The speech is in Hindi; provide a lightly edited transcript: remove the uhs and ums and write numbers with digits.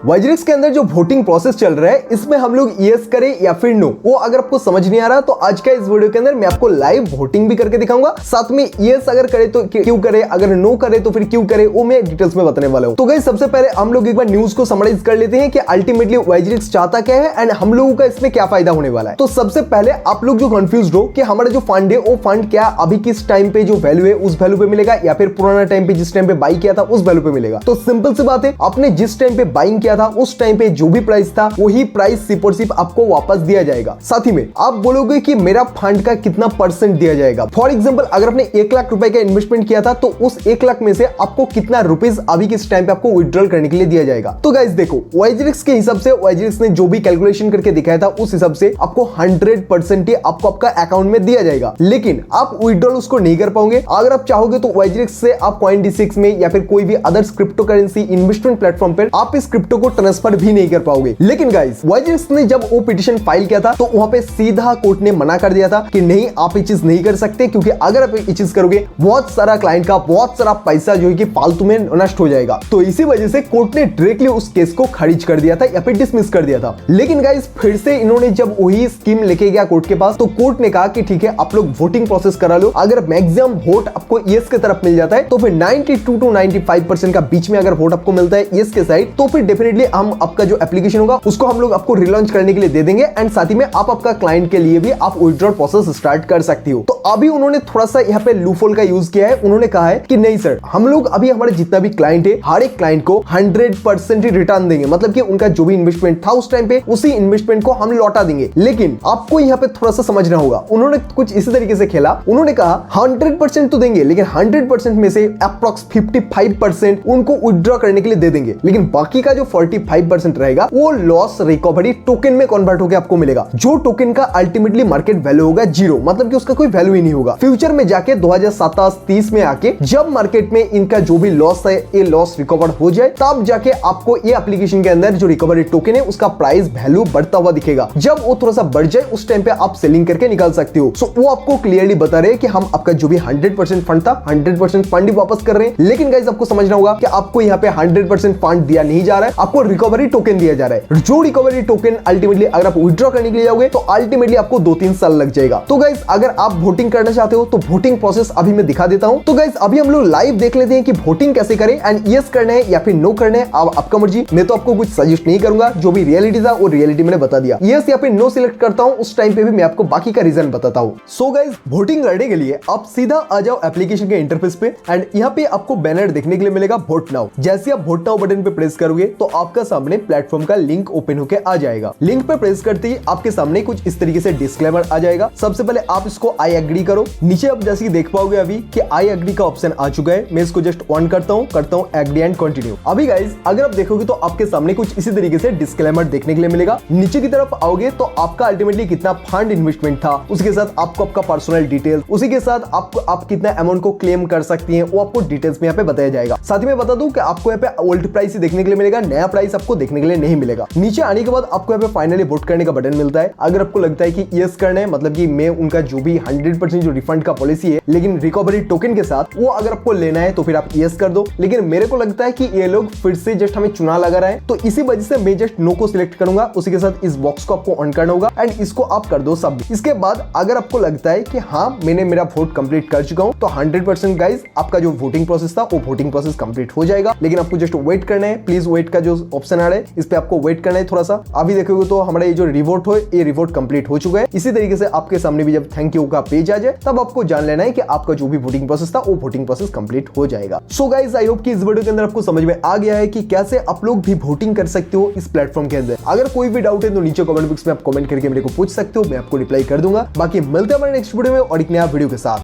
वाइजरिक्स के अंदर जो वोटिंग प्रोसेस चल रहा है इसमें हम लोग यस करें या फिर नो, वो अगर आपको समझ नहीं आ रहा तो आज का इस वीडियो के अंदर मैं आपको लाइव वोटिंग भी करके दिखाऊंगा, साथ में यस अगर करे तो क्यों करे, अगर नो करे तो फिर क्यों करे, वो मैं डिटेल्स में बताने वाला हूं। तो गाइस सबसे पहले हम लोग एक बार न्यूज को समराइज कर लेते हैं कि अल्टीमेटली वाइजरिक्स चाहता क्या है एंड हम लोगों का इसमें क्या फायदा होने वाला है। तो सबसे पहले आप लोग जो कंफ्यूज हो कि हमारा जो फंड है वो फंड क्या अभी किस टाइम पे जो वैल्यू है उस वैल्यू पे मिलेगा या फिर पुराना टाइम पे जिस टाइम पे बाई किया था उस वैल्यू पे मिलेगा। तो सिंपल सी बात है, आपने जिस टाइम पे बाइंग किया था उस टाइम पे जो भी प्राइस था वही प्राइस सिर्फ और सिर्फ आपको वापस दिया जाएगा। साथ ही में आप बोलोगे कि मेरा फंड का कितना परसेंट दिया जाएगा। फॉर एग्जांपल अगर आपने 1 लाख रुपए का इन्वेस्टमेंट किया था तो उस 1 लाख में से आपको कितना रुपीस अभी किस टाइम पे आपको विड्रॉल करने के लिए दिया जाएगा। तो गाइस देखो, वाइजरिक्स के हिसाब से वाइजरिक्स ने जो भी कैलकुलेशन करके दिखाया था उस हिसाब से आपको 100% ही आपको आपका अकाउंट में दिया जाएगा, लेकिन आप विड्रॉल उसको नहीं कर पाओगे। अगर आप चाहोगे तो वाइजरिक्स से आप CoinDesk में या फिर कोई भी other crypto currency investment platform पर आप इस क्रिप्टो को ट्रांसफर भी नहीं कर पाओगे। लेकिन गाइस वाइजरिक्स ने जब वो पिटीशन फाइल किया था तो वहां पे सीधा कोर्ट ने मना कर दिया था कि नहीं, आप ये चीज नहीं कर सकते, क्योंकि अगर आप ये चीज करोगे बहुत सारा क्लाइंट का बहुत सारा पैसा जो है कि फालतू में नष्ट हो जाएगा। तो इसी वजह से कोर्ट ने डायरेक्टली उस केस को खारिज कर दिया था या फिर डिसमिस कर दिया था। लेकिन गाइस फिर से इन्होंने जब वही स्कीम लेके गया कोर्ट के पास तो कोर्ट ने कहा कि ठीक है आप लोग वोटिंग प्रोसेस करा लो, अगर मैक्सिमम वोट आपको यस के तरफ मिल जाता है तो फिर 92 to 95% का बीच में अगर वोट आपको मिलता है यस के साइड तो फिर डेफिनेटली हम आपका जो एप्लीकेशन होगा उसको हम लोग आपको रिलॉन्च करने के लिए दे देंगे एंड साथ ही में आप आपका क्लाइंट के लिए भी आप विड्रॉल प्रोसेस स्टार्ट कर सकती हो। तो अभी उन्होंने थोड़ा सा यहाँ पे लूफोल का यूज किया है। उन्होंने कहा है कि नहीं सर, हम लोग अभी हमारे जितना भी क्लाइंट है हर एक क्लाइंट को 100% ही रिटर्न देंगे, मतलब कि उनका जो भी इन्वेस्टमेंट था उस टाइम पे उसी इन्वेस्टमेंट को हम लौटा देंगे। लेकिन आपको यहाँ पे थोड़ा सा समझना होगा, उन्होंने कुछ इसी तरीके से खेला। उन्होंने कहा 100% तो देंगे, लेकिन 100% में से अप्रॉक्स 55% उनको विड्रॉ करने के लिए दे देंगे, लेकिन बाकी का जो 45% रहेगा वो लॉस रिकवरी टोकन में कन्वर्ट होकर आपको मिलेगा, जो टोकन का अल्टीमेटली मार्केट वैल्यू होगा 0, मतलब कि उसका कोई वैल्यू ही नहीं होगा। फ्यूचर में जाके 2027-30 में आके जब मार्केट में इनका जो भी लॉस है ये लॉस रिकवर हो जाए तब जाके आपको ये एप्लीकेशन के अंदर जो रिकवरी टोकन है उसका प्राइस वैल्यू बढ़ता हुआ दिखेगा। जब वो थोड़ा सा बढ़ जाए उस टाइम पे आप सेलिंग करके निकाल सकते हो। सो वो आपको क्लियरली बता रहे हैं कि हम आपका जो भी 100% फंड था 100% फंड ही वापस कर रहे हैं। लेकिन गाइस आपको समझना होगा कि आपको यहाँ पे 100% फंड दिया नहीं जा रहा है, आपको रिकवरी टोकन दिया जा रहा है। जो रिकवरी टोकन अल्टीमेटली अगर आप विड्रॉ करने के लिए जाओगे तो अल्टीमेटली आपको 2-3 साल लग जाएगा। तो गाइस अगर आप वोटिंग करना चाहते हो तो वोटिंग प्रोसेस अभी मैं दिखा देता हूं। तो गाइस अभी हम लोग लाइव देख लेते हैं कि वोटिंग कैसे करें एंड यस करना है या फिर नो करना है, अब आपका मर्जी। मैं तो आपको कुछ सजेस्ट नहीं करूंगा, जो भी रियलिटी था वो रियलिटी मैंने बता दिया। यस या फिर नो सिलेक्ट करता हूं, उस टाइम पे भी मैं आपको बाकी का रीजन बताता हूं। सो गाइस वोटिंग करने के लिए आप सीधा आ जाओ एप्लीकेशन के इंटरफेस पे एंड यहाँ पे आपको बैनर देखने के लिए मिलेगा वोट नाउ। जैसे आप वोट नाउ बटन पे प्रेस करोगे तो आपका सामने प्लेटफॉर्म का लिंक ओपन होकर आ जाएगा। लिंक पे प्रेस करते ही आपके सामने कुछ इस तरीके से डिस्क्लेमर आ जाएगा। सबसे पहले आप इसको आई एग्री करो। नीचे आप जैसे कि देख पाओगे अभी कि आई एग्री का ऑप्शन आ चुका है। मैं इसको जस्ट ऑन करता हूं एग्री एंड कंटिन्यू। अभी गाइस अगर आप देखोगे तो आपके सामने कुछ इसी तरीके से डिस्क्लेमर देखने के लिए मिलेगा। नीचे की तरफ आओगे तो आपका अल्टीमेटली कितना फंड इन्वेस्टमेंट था, उसके साथ आपको आपका पर्सनल डिटेल, उसी के साथ आपको आप कितना अमाउंट को क्लेम कर सकती हैं वो आपको डिटेल्स में यहाँ पे बताया जाएगा। साथ ही में बता दूं कि आपको यहाँ पे ओल्ड प्राइस ही देखने के लिए मिलेगा, नया प्राइस आपको देखने के लिए नहीं मिलेगा। नीचे आने के बाद आपको यहाँ पे फाइनली वोट करने का बटन मिलता है। अगर आपको लगता है कि यस करना है, मतलब कि मैं उनका जो भी 100% जो रिफंड का पॉलिसी है लेकिन रिकवरी टोकन के साथ वो अगर आपको लेना है तो फिर आप यस कर दो। लेकिन मेरे को लगता है कि ये लोग फिर से जस्ट हमें चुना लगा रहा है, तो इसी वजह से मैं जस्ट नो को सिलेक्ट करूंगा। उसी के साथ इस बॉक्स को आपको ऑन करना होगा एंड इसको आप कर दो सब। इसके बाद अगर आपको लगता है कि हाँ मैंने मेरा वोट कंप्लीट कर चुका हूं तो 100% गाइस आपका जो वोटिंग प्रोसेस था वो वोटिंग प्रोसेस कंप्लीट हो जाएगा। लेकिन आपको जस्ट वेट करना है। प्लीज वेट का जो ऑप्शन आ रहा है इस पे आपको वेट करना है थोड़ा सा। अभी देखोगे तो हमारा ये जो रिवोट हो ये रिवोट कंप्लीट हो चुका है। इसी तरीके से आपके सामने भी जब थैंक यू का पेज आ जाए तब आपको जान लेना है कि आपका जो भी वोटिंग प्रोसेस था वो वोटिंग प्रोसेस कंप्लीट हो जाएगा। सो गाइस आई होप कि इस वीडियो के अंदर आपको समझ में आ गया है कि कैसे आप लोग भी वोटिंग कर सकते हो इस प्लेटफॉर्म के अंदर। अगर कोई भी डाउट है तो नीचे कमेंट बॉक्स में आप कमेंट करके मेरे को पूछ सकते हो, मैं आपको रिप्लाई कर दूंगा। बाकी मिलते हैं हमारे नेक्स्ट वीडियो में और एक नया वीडियो के साथ।